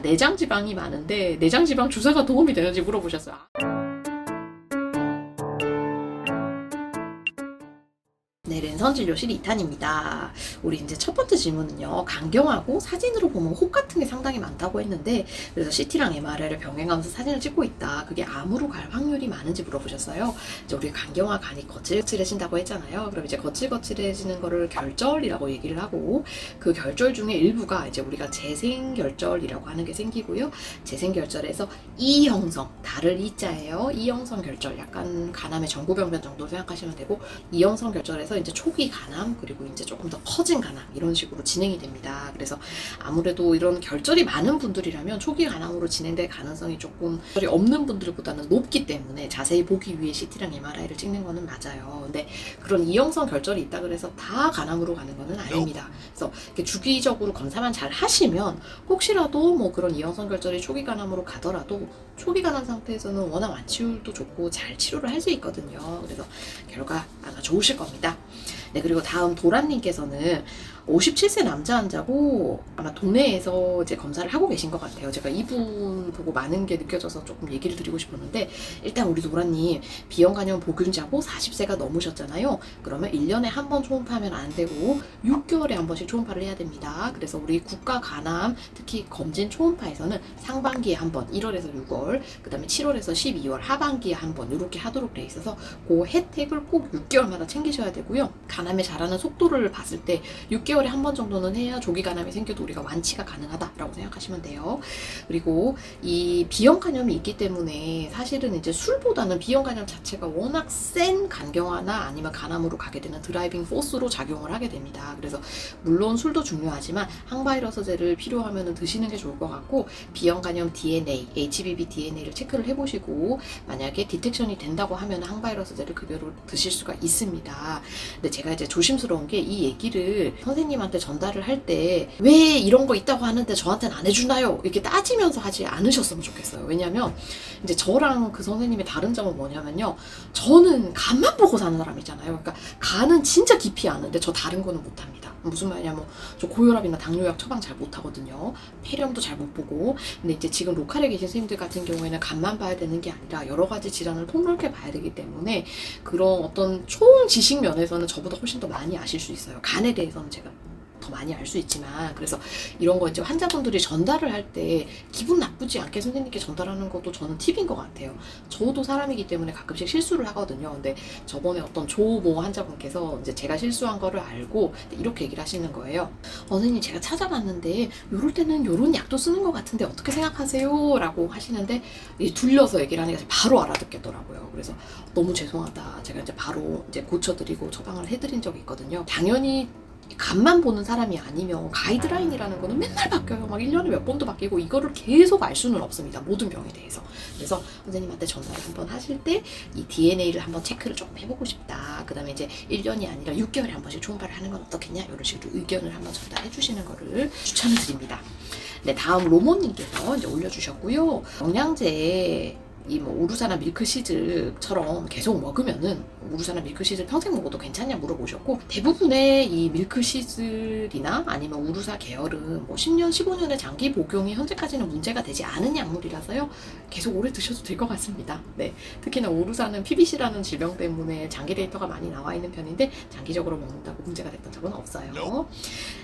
내장 지방이 많은데 내장 지방 주사가 도움이 되는지 물어보셨어요. 네, 랜선진료실 2탄입니다. 우리 이제 첫 번째 질문은요. 간경하고 사진으로 보면 혹 같은 게 상당히 많다고 했는데, 그래서 CT랑 MRI를 병행하면서 사진을 찍고 있다. 그게 암으로 갈 확률이 많은지 물어보셨어요. 이제 우리 간경화 간이 거칠거칠해진다고 했잖아요. 그럼 이제 거칠거칠해지는 거를 결절이라고 얘기를 하고, 그 결절 중에 일부가 이제 우리가 재생결절이라고 하는 게 생기고요. 재생결절에서 이 형성, 달을 이자예요. 이 형성 결절, 약간 간암의 전구병변 정도 생각하시면 되고, 이 형성 결절에서 이제 초기 간암, 그리고 이제 조금 더 커진 간암, 이런 식으로 진행이 됩니다. 그래서 아무래도 이런 결절이 많은 분들이라면 초기 간암으로 진행될 가능성이 조금 결절이 없는 분들보다는 높기 때문에 자세히 보기 위해 CT랑 MRI를 찍는 거는 맞아요. 근데 그런 이형성 결절이 있다 그래서 다 간암으로 가는 거는 아닙니다. 그래서 이렇게 주기적으로 검사만 잘 하시면 혹시라도 뭐 그런 이형성 결절이 초기 간암으로 가더라도 초기 간암 상태에서는 워낙 완치율도 좋고 잘 치료를 할 수 있거든요. 그래서 결과 아마 좋으실 겁니다. 네, 그리고 다음 도란님께서는 57세 남자 환자고 아마 동네에서 이제 검사를 하고 계신 것 같아요. 제가 이분 보고 많은 게 느껴져서 조금 얘기를 드리고 싶었는데, 일단 우리 도란님 비형간염 보균자고 40세가 넘으셨잖아요. 그러면 1년에 한 번 초음파하면 안 되고 6개월에 한 번씩 초음파를 해야 됩니다. 그래서 우리 국가 간암 특히 검진 초음파에서는 상반기에 한 번, 1월에서 6월, 그 다음에 7월에서 12월 하반기에 한 번 이렇게 하도록 돼 있어서 그 혜택을 꼭 6개월마다 챙기셔야 되고요. 간암의 자라는 속도를 봤을 때 6개월에 한 번 정도는 해야 조기 간암이 생겨도 우리가 완치가 가능하다라고 생각하시면 돼요. 그리고 이 비형 간염이 있기 때문에 사실은 이제 술보다는 비형 간염 자체가 워낙 센 간경화나 아니면 간암으로 가게 되는 드라이빙 포스로 작용을 하게 됩니다. 그래서 물론 술도 중요하지만 항바이러스제를 필요하면 드시는 게 좋을 것 같고, 비형 간염 DNA, HBV DNA를 체크를 해보시고 만약에 디텍션이 된다고 하면 항바이러스제를 급여로 드실 수가 있습니다. 근데 제가 이제 조심스러운 게 이 얘기를 선생님한테 전달을 할 때 왜 이런 거 있다고 하는데 저한테는 안 해주나요? 이렇게 따지면서 하지 않으셨으면 좋겠어요. 왜냐면 이제 저랑 그 선생님의 다른 점은 뭐냐면요. 저는 간만 보고 사는 사람이잖아요. 그러니까 간은 진짜 깊이 아는데 저 다른 거는 못합니다. 무슨 말이냐면 저 고혈압이나 당뇨약 처방 잘 못하거든요. 폐렴도 잘 못 보고. 근데 이제 지금 로컬에 계신 선생님들 같은 경우에는 간만 봐야 되는 게 아니라 여러 가지 질환을 폭넓게 봐야 되기 때문에 그런 어떤 총 지식 면에서는 저보다 훨씬 더 많이 아실 수 있어요. 간에 대해서는 제가 더 많이 알 수 있지만, 그래서 이런 거 이제 환자분들이 전달을 할 때 기분 나쁘지 않게 선생님께 전달하는 것도 저는 팁인 것 같아요. 저도 사람이기 때문에 가끔씩 실수를 하거든요. 근데 저번에 어떤 조모 환자분께서 이제 제가 실수한 거를 알고 이렇게 얘기를 하시는 거예요. 선생님 제가 찾아봤는데 요럴 때는 요런 약도 쓰는 것 같은데 어떻게 생각하세요? 라고 하시는데 둘러서 얘기를 하니까 바로 알아듣겠더라고요. 그래서 너무 죄송하다. 제가 이제 바로 이제 고쳐드리고 처방을 해드린 적이 있거든요. 당연히 간만 보는 사람이 아니면 가이드라인이라는 거는 맨날 바뀌어요. 막 1년에 몇 번도 바뀌고 이거를 계속 알 수는 없습니다. 모든 병에 대해서. 그래서 선생님한테 전달을 한번 하실 때 이 DNA를 한번 체크를 조금 해보고 싶다. 그 다음에 이제 1년이 아니라 6개월에 한 번씩 초음파를 하는 건 어떻겠냐, 이런 식으로 의견을 한번 전달해 주시는 거를 추천을 드립니다. 네, 다음 로모님께서 이제 올려주셨고요. 영양제 이 뭐 우루사나 밀크시즈처럼 계속 먹으면은 우루사나 밀크시즈 평생 먹어도 괜찮냐 물어보셨고, 대부분의 이 밀크시즈나 아니면 우루사 계열은 뭐 10년, 15년의 장기 복용이 현재까지는 문제가 되지 않은 약물이라서요. 계속 오래 드셔도 될 것 같습니다. 네, 특히나 우루사는 PBC라는 질병 때문에 장기 데이터가 많이 나와 있는 편인데 장기적으로 먹는다고 문제가 됐던 적은 없어요.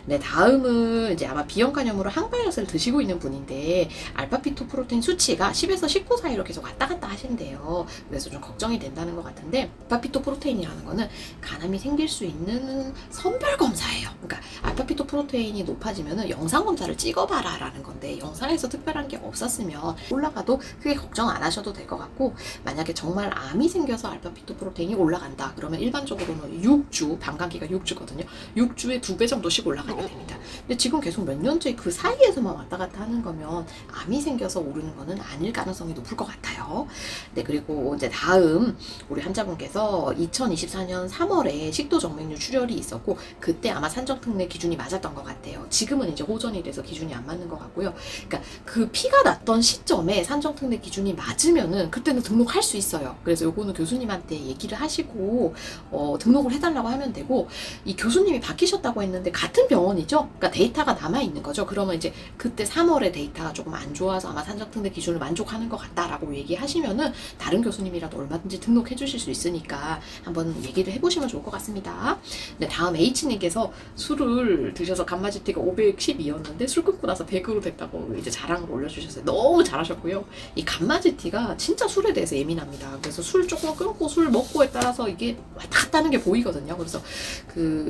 네, 다음은 이제 아마 비형 간염으로 항바이러스를 드시고 있는 분인데 알파피토프로테인 수치가 10에서 19 사이로 계속 왔다 갔다 하신대요. 그래서 좀 걱정이 된다는 것 같은데, 알파피토프로테인이라는 거는 간암이 생길 수 있는 선별 검사예요. 그러니까 알파피토프로테인이 높아지면은 영상 검사를 찍어봐라 라는 건데, 영상에서 특별한 게 없었으면 올라가도 크게 걱정 안 하셔도 될 것 같고, 만약에 정말 암이 생겨서 알파피토프로테인이 올라간다 그러면 일반적으로는 6주, 방광기가 6주거든요. 6주에 2배 정도씩 올라가게 됩니다. 근데 지금 계속 몇 년째 그 사이에서만 왔다 갔다 하는 거면 암이 생겨서 오르는 거는 아닐 가능성이 높을 것 같아요. 같아요. 네, 그리고 이제 다음 우리 환자분께서 2024년 3월에 식도 정맥류 출혈이 있었고 그때 아마 산정특례 기준이 맞았던 것 같아요. 지금은 이제 호전이 돼서 기준이 안 맞는 것 같고요. 그러니까 그 피가 났던 시점에 산정특례 기준이 맞으면은 그때는 등록할 수 있어요. 그래서 요거는 교수님한테 얘기를 하시고 등록을 해달라고 하면 되고, 이 교수님이 바뀌셨다고 했는데 같은 병원이죠. 그러니까 데이터가 남아 있는 거죠. 그러면 이제 그때 3월에 데이터가 조금 안 좋아서 아마 산정특례 기준을 만족하는 것 같다라고 얘기하시면은 다른 교수님이라도 얼마든지 등록해 주실 수 있으니까 한번 얘기를 해보시면 좋을 것 같습니다. 네, 다음 H님께서 술을 드셔서 감마지티가 512였는데 술 끊고 나서 100으로 됐다고 이제 자랑을 올려주셨어요. 너무 잘하셨고요. 이 감마지티가 진짜 술에 대해서 예민합니다. 그래서 술 조금 끊고 술 먹고에 따라서 이게 왔다 갔다 하는 게 보이거든요. 그래서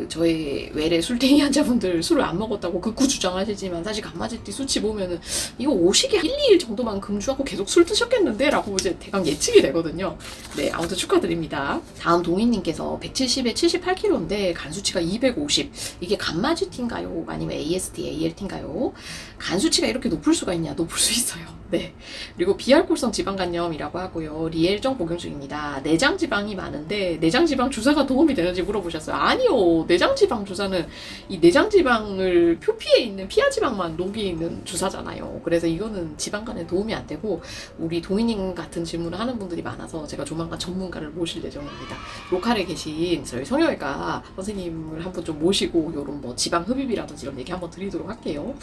저희 외래 술탱이 환자분들 술을 안 먹었다고 극구 주장하시지만 사실 감마지티 수치 보면은 이거 오시기 1, 2일 정도만 금주하고 계속 술 드셨겠는데? 라고 이제 대강 예측이 되거든요. 네, 아무튼 축하드립니다. 다음 동희님께서 170에 78kg인데 간 수치가 250. 이게 감마지티인가요? 아니면 AST, ALT인가요? 간 수치가 이렇게 높을 수가 있냐? 높을 수 있어요. 네. 그리고 비알코올성 지방간염이라고 하고요. 리엘정 복용 중입니다. 내장 지방이 많은데 내장 지방 주사가 도움이 되는지 물어보셨어요. 아니요. 내장 지방 주사는 이 내장 지방을 표피에 있는 피하 지방만 녹이 있는 주사잖아요. 그래서 이거는 지방간에 도움이 안 되고, 우리 동희님 같은 질문을 하는 분들이 많아서 제가 조만간 전문가를 모실 예정입니다. 로컬에 계신 저희 성형외과 선생님을 한번 좀 모시고 요런 뭐 지방 흡입이라든지 이런 얘기 한번 드리도록 할게요.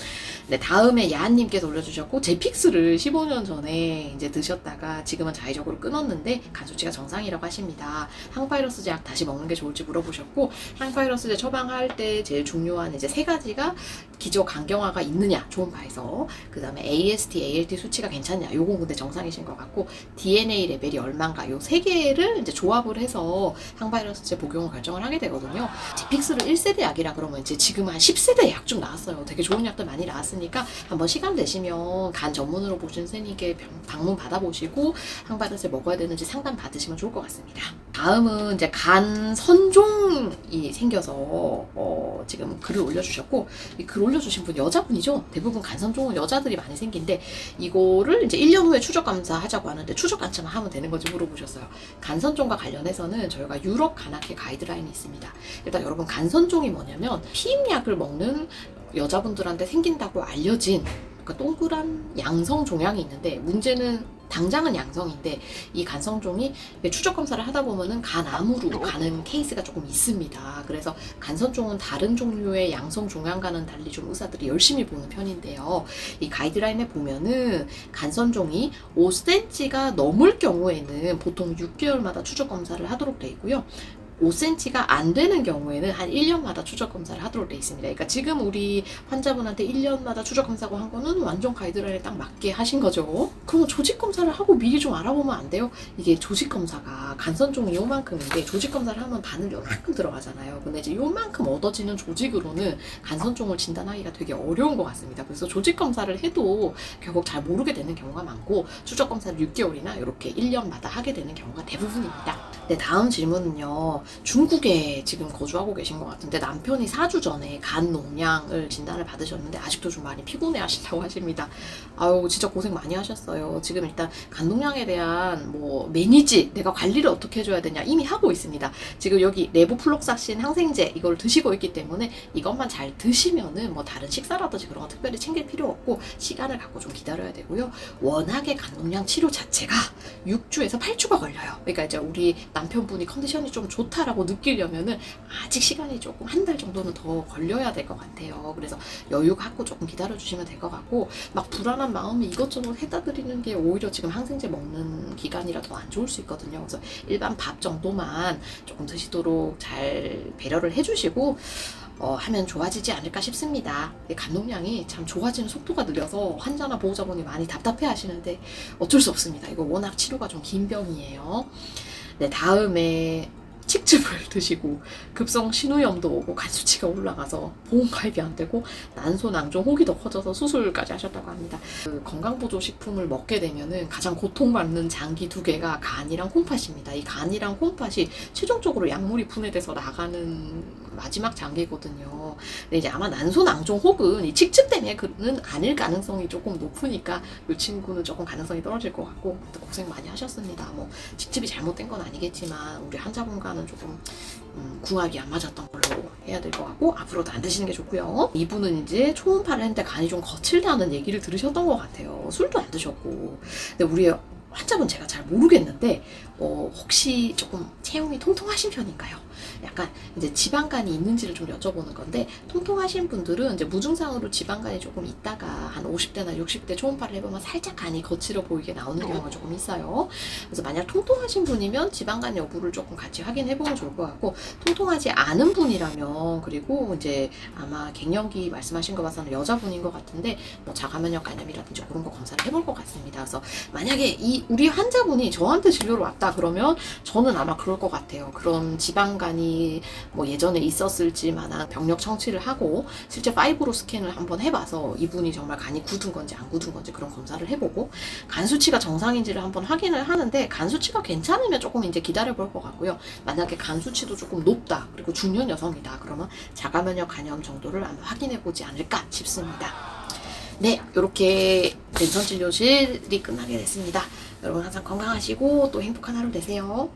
네, 다음에 야한님께서 올려주셨고, 제픽스를 15년 전에 이제 드셨다가 지금은 자의적으로 끊었는데 간 수치가 정상이라고 하십니다. 항바이러스제 약 다시 먹는 게 좋을지 물어보셨고, 항바이러스제 처방할 때 제일 중요한 이제 세 가지가 기저 강경화가 있느냐, 초음파에서, 그 다음에 AST, ALT 수치가 괜찮냐, 요건 근데 정상이신 것 같고, DNA 레벨이 얼마인가, 요 세 개를 이제 조합을 해서 항바이러스제 복용을 결정을 하게 되거든요. 제픽스를 1세대 약이라 그러면 이제 지금 한 10세대 약 좀 나왔어요. 되게 좋은 약들 많이 나왔으니까 한번 시간 되시면 간 전문으로 보신 선생님께 방문 받아보시고 항바이러스제 먹어야 되는지 상담 받으시면 좋을 것 같습니다. 다음은 이제 간 선종이 생겨서 지금 글을 올려주셨고, 이 글 올려주신 분 여자분이죠. 대부분 간 선종은 여자들이 많이 생긴데 이거를 이제 1년 후에 추적 검사 하자고 하는데 추적 관찰만 하면 되는 건지 물어보셨어요. 간 선종과 관련해서는 저희가 유럽 간학회 가이드라인이 있습니다. 일단 여러분, 간 선종이 뭐냐면 피임약을 먹는 여자분들한테 생긴다고 알려진, 그러니까 동그란 양성 종양이 있는데, 문제는 당장은 양성인데 이 간성종이 추적 검사를 하다 보면은 간암으로 가는 케이스가 조금 있습니다. 그래서 간선종은 다른 종류의 양성 종양과는 달리 좀 의사들이 열심히 보는 편인데요. 이 가이드라인에 보면은 간선종이 5cm가 넘을 경우에는 보통 6개월마다 추적 검사를 하도록 되어 있고요. 5cm가 안 되는 경우에는 한 1년마다 추적 검사를 하도록 되어 있습니다. 그러니까 지금 우리 환자분한테 1년마다 추적 검사고 한 거는 완전 가이드라인에 딱 맞게 하신 거죠. 그럼 조직 검사를 하고 미리 좀 알아보면 안 돼요? 이게 조직 검사가 간선종이 요만큼인데 조직 검사를 하면 바늘 요만큼 들어가잖아요. 근데 이제 요만큼 얻어지는 조직으로는 간선종을 진단하기가 되게 어려운 것 같습니다. 그래서 조직 검사를 해도 결국 잘 모르게 되는 경우가 많고, 추적 검사를 6개월이나 이렇게 1년마다 하게 되는 경우가 대부분입니다. 네, 다음 질문은요. 중국에 지금 거주하고 계신 것 같은데 남편이 4주 전에 간 농양을 진단을 받으셨는데 아직도 좀 많이 피곤해 하신다고 하십니다. 아유, 진짜 고생 많이 하셨어요. 지금 일단 간 농양에 대한 뭐 매니지, 내가 관리를 어떻게 해줘야 되냐 이미 하고 있습니다. 지금 여기 레보플록사신 항생제 이걸 드시고 있기 때문에 이것만 잘 드시면은 뭐 다른 식사라든지 그런 거 특별히 챙길 필요 없고 시간을 갖고 좀 기다려야 되고요. 워낙에 간 농양 치료 자체가 6주에서 8주가 걸려요. 그러니까 이제 우리 남편분이 컨디션이 좀 좋다라고 느끼려면은 아직 시간이 조금 한 달 정도는 더 걸려야 될 것 같아요. 그래서 여유 갖고 조금 기다려 주시면 될 것 같고, 막 불안한 마음이 이것저것 해다 드리는 게 오히려 지금 항생제 먹는 기간이라 더 안 좋을 수 있거든요. 그래서 일반 밥 정도만 조금 드시도록 잘 배려를 해주시고 하면 좋아지지 않을까 싶습니다. 간농량이 참 좋아지는 속도가 느려서 환자나 보호자분이 많이 답답해 하시는데 어쩔 수 없습니다. 이거 워낙 치료가 좀 긴 병이에요. 네, 다음에 칡즙을 드시고 급성 신우염도 오고 간 수치가 올라가서 보험가입이 안 되고 난소, 낭종, 혹이 더 커져서 수술까지 하셨다고 합니다. 그 건강보조식품을 먹게 되면은 가장 고통받는 장기 두 개가 간이랑 콩팥입니다. 이 간이랑 콩팥이 최종적으로 약물이 분해돼서 나가는 마지막 장기거든요. 근데 이제 아마 난소, 낭종, 혹은 이 칡즙 때문에는 아닐 가능성이 조금 높으니까 이 친구는 조금 가능성이 떨어질 것 같고 고생 많이 하셨습니다. 뭐 칡즙이 잘못된 건 아니겠지만 우리 환자분과는 조금 궁합이 안 맞았던 걸로 해야 될 것 같고 앞으로도 안 드시는 게 좋고요. 이분은 이제 초음파를 했는데 간이 좀 거칠다는 얘기를 들으셨던 것 같아요. 술도 안 드셨고. 근데 우리 환자분 제가 잘 모르겠는데 혹시 조금 체형이 통통하신 편인가요? 약간 이제 지방간이 있는지를 좀 여쭤보는 건데 통통하신 분들은 이제 무증상으로 지방간이 조금 있다가 한 50대나 60대 초음파를 해보면 살짝 간이 거칠어 보이게 나오는 경우가 조금 있어요. 그래서 만약 통통하신 분이면 지방간 여부를 조금 같이 확인해보면 좋을 것 같고 통통하지 않은 분이라면 그리고 이제 아마 갱년기 말씀하신 거 봐서는 여자분인 것 같은데 뭐 자가면역 간염이라든지 그런 거 검사를 해볼 것 같습니다. 그래서 만약에 우리 환자분이 저한테 진료로 왔다 그러면 저는 아마 그럴 것 같아요. 그런 지방간이 뭐 예전에 있었을지만한 병력 청취를 하고 실제 파이브로 스캔을 한번 해봐서 이분이 정말 간이 굳은 건지 안 굳은 건지 그런 검사를 해보고 간 수치가 정상인지를 한번 확인을 하는데 간 수치가 괜찮으면 조금 이제 기다려 볼 것 같고요. 만약에 간 수치도 조금 높다 그리고 중년 여성이다 그러면 자가면역 간염 정도를 한번 확인해 보지 않을까 싶습니다. 네, 이렇게 랜선 진료실이 끝나게 됐습니다. 여러분 항상 건강하시고 또 행복한 하루 되세요.